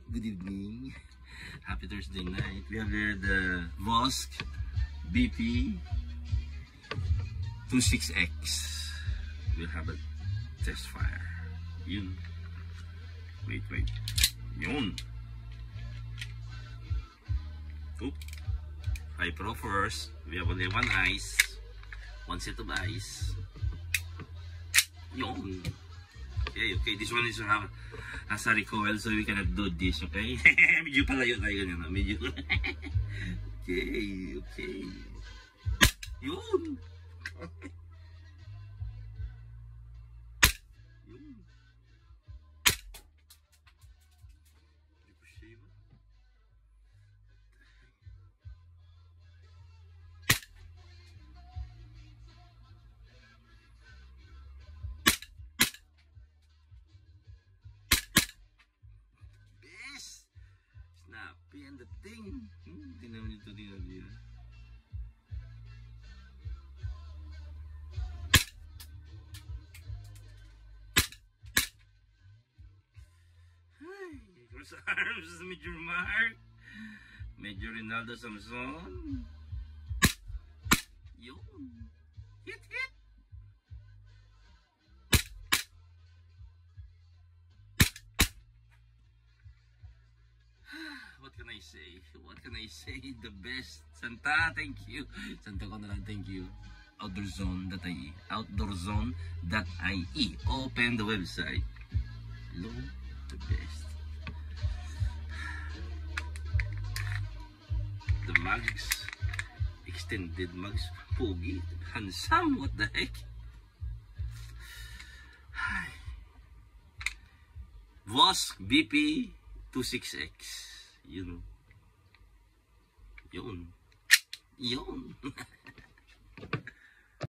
Good evening. Happy Thursday night. We have here the Vosk BP 26X. We'll have a test fire. Yun. Wait. Yun. Oop. High pro first. We have only one ice. One set of ice. Yun. Okay. This one is has a recoil, so we cannot do this, okay? Medyo palayo tayo ganyan, medyo. Okay. Yun. Yun. Snappy and the thing. Tingnan mo dito. Cruz Arms, Major Mark, Major Rinaldo Samson. Yun. Hit. What can I say? The best. Santa, thank you. Santa ko na lang, thank you. Outloorzone.ie. Outloorzone.ie. Open the website. Hello, the best. The mugs. Extended mugs. Pogi. Handsome. What the heck? Vosk BP 26X. Yun.